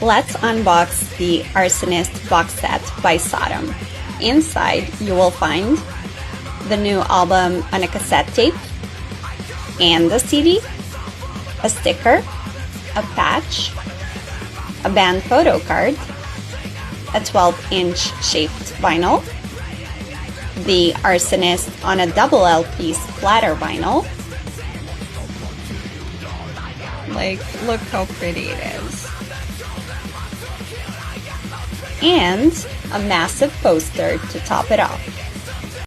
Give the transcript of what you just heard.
Let's unbox the Arsonist box set by Sodom. Inside you will find the new album on a cassette tape and the CD, a sticker, a patch, a band photo card, a 12-inch shaped vinyl, the Arsonist on a double LP splatter vinyl. Like, look how pretty it is. And a massive poster to top it off.